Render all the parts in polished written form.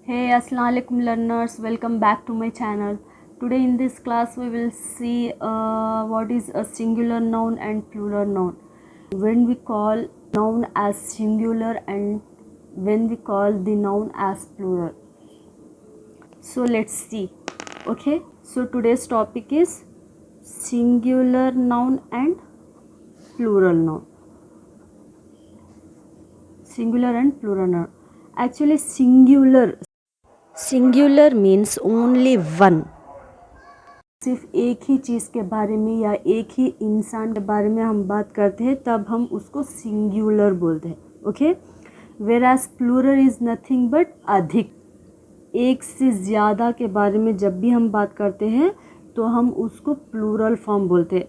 Hey, Assalamu alaikum learners, welcome back to my channel. Today in this class we will see what is a singular noun and plural noun. When we call noun as singular and when we call the noun as plural. So let's see. Okay, so today's topic is singular noun and plural noun. Singular and plural noun. Actually singular means only one. सिर्फ एक ही चीज़ के बारे में या एक ही इंसान के बारे में हम बात करते हैं तब हम उसको सिंगुलर बोलते हैं. Okay, whereas plural is nothing but अधिक. एक से ज़्यादा के बारे में जब भी हम बात करते हैं तो हम उसको प्लूरल फॉर्म बोलते हैं.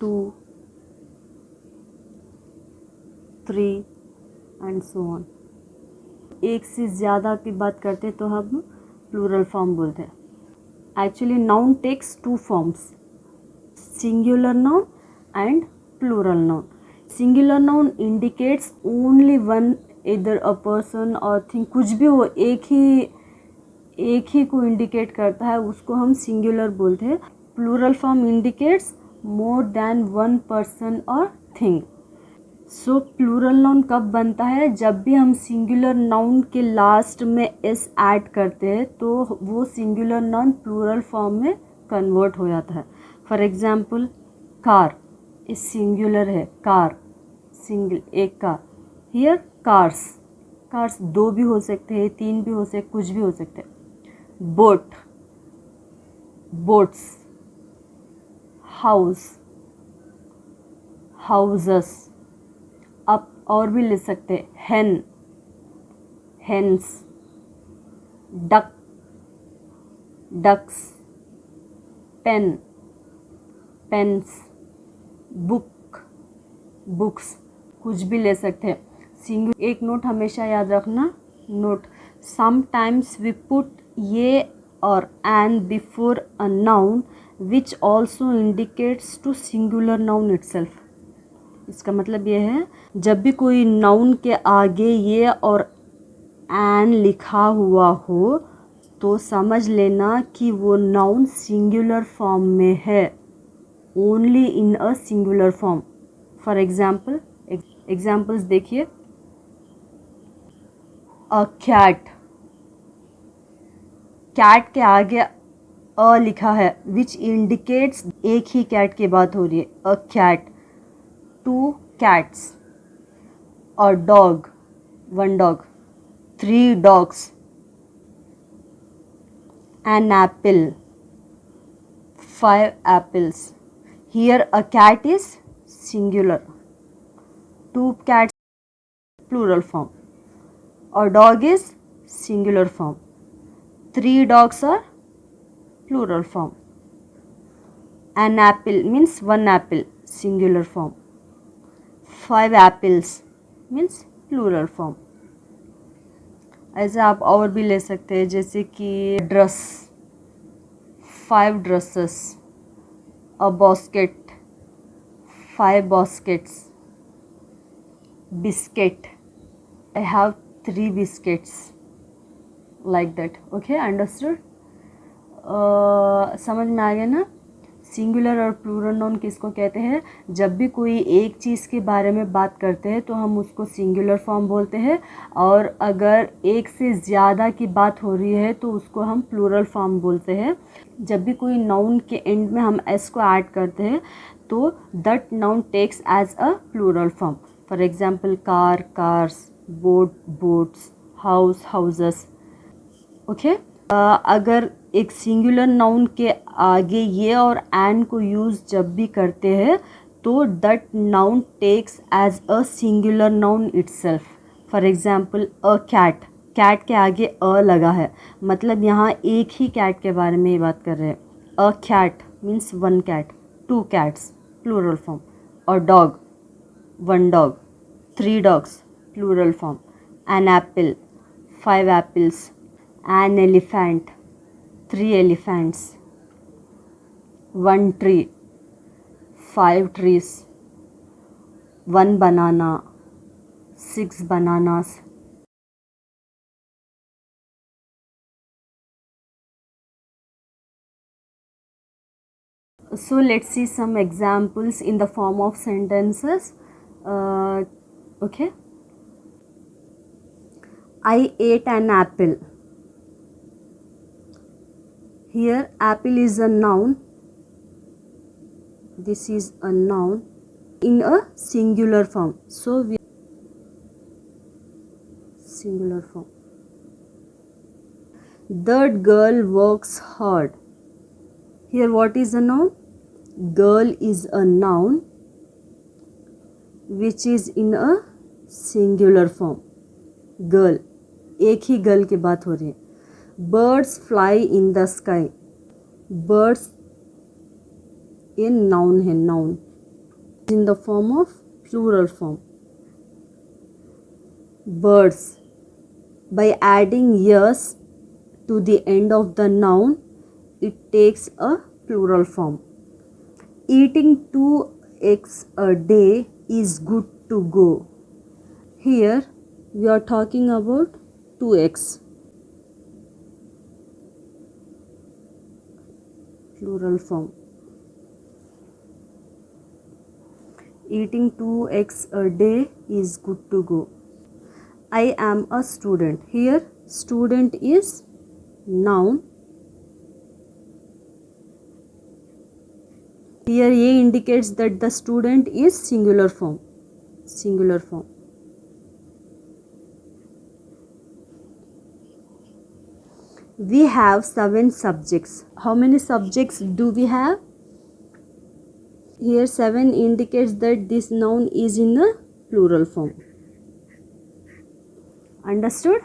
2, 3 एंड सो ऑन. एक से ज़्यादा की बात करते हैं तो हम प्लूरल फॉर्म बोलते हैं. Actually noun takes 2 forms, singular noun and plural noun. Singular noun indicates only one, इधर अ पर्सन और थिंग, कुछ भी हो, एक ही को इंडिकेट करता है, उसको हम सिंगुलर बोलते हैं. Plural form indicates more than one person और थिंग. सो प्लूरल नाउन कब बनता है? जब भी हम सिंगुलर नाउन के लास्ट में एस ऐड करते हैं तो वो सिंगुलर नाउन प्लूरल फॉर्म में कन्वर्ट हो जाता है. For example car is singular है, कार सिंगल, एक कार. हियर कार्स 2 भी हो सकते हैं, 3 भी हो सकते, कुछ भी हो सकते हैं. Boats, houses. आप और भी ले सकते हैं, हेन्स, डक्स, पेन्स, बुक्स, कुछ भी ले सकते हैं. एक नोट हमेशा याद रखना, नोट समटाइम्स वी पुट ये और an before a noun which also indicates to singular noun itself. इसका मतलब ये है, जब भी कोई नाउन के आगे ये और एन लिखा हुआ हो तो समझ लेना कि वो नाउन सिंगुलर फॉर्म में है, only in a singular form. For examples देखिए. अ कैट के आगे अ लिखा है विच इंडिकेट्स एक ही कैट की बात हो रही है. A cat, 2 cats. A dog, 1 dog. 3 dogs. An apple, 5 apples. Here a cat is singular, 2 cats plural form. A dog is singular form, 3 dogs are plural form. An apple means 1 apple, singular form. 5 apples means plural form. ऐसे आप और भी ले सकते हैं, जैसे कि dress, 5 dresses. A basket, 5 baskets. Biscuit, I have 3 biscuits. Like that. Okay, understood? समझ में आ गया ना? सिंगुलर और प्लूरल नाउन किसको कहते हैं? जब भी कोई एक चीज़ के बारे में बात करते हैं तो हम उसको सिंगुलर फॉर्म बोलते हैं, और अगर एक से ज़्यादा की बात हो रही है तो उसको हम प्लूरल फॉर्म बोलते हैं. जब भी कोई नाउन के एंड में हम एस को ऐड करते हैं तो that noun takes as a plural form. For example cars, boats, houses. Okay, अगर एक सिंगुलर नाउन के आगे ये और एन को यूज़ जब भी करते हैं तो that noun takes as a singular noun itself. For example a cat के आगे अ लगा है, मतलब यहाँ एक ही कैट के बारे में ही बात कर रहे हैं. A cat means 1 cat, 2 cats plural form. A dog, 1 dog. 3 dogs plural form. An apple, 5 apples. An elephant, 3 elephants. 1 tree, 5 trees. 1 banana, 6 bananas. So let's see some examples in the form of sentences. Okay. I ate an apple. Here apple is a noun. This is a noun in a singular form. So we singular form. That girl works hard. Here what is a noun? Girl is a noun which is in a singular form. Girl, एक ही girl की बात हो रही है. Birds fly in the sky. Birds ये noun है, noun in the form of plural form. Birds, by adding yes to the end of the noun, it takes a plural form. Eating 2 eggs a day is good to go. Here we are talking about 2 eggs. Plural form. Eating 2 eggs a day is good to go. I am a student. Here student is noun. Here A indicates that the student is singular form. Singular form. We have 7 subjects. How many subjects do we have? Here 7 indicates that this noun is in a plural form. Understood?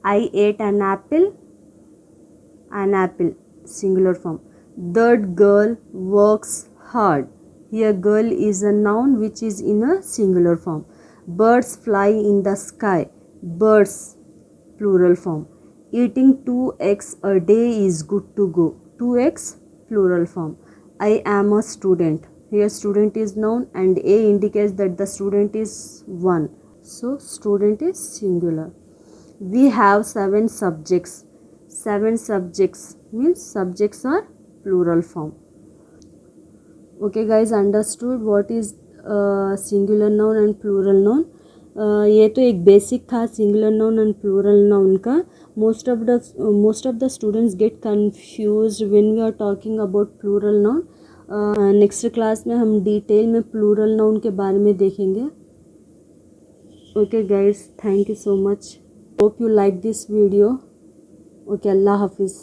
I ate an apple. An apple, singular form. That girl works hard. Here girl is a noun which is in a singular form. Birds fly in the sky. Birds, plural form. Eating 2 eggs a day is good to go. 2 eggs, plural form. I am a student. Here student is noun and A indicates that the student is one. So student is singular. We have 7 subjects. 7 subjects means subjects are plural form. Okay guys, understood what is singular noun and plural noun. ये तो एक basic था singular noun and plural noun का. Most of the students get confused when we are talking about plural noun. Next class में हम detail में plural noun के बारे में देखेंगे. Okay guys, thank you so much. Hope you like this video. Okay, Allah हाफिज़.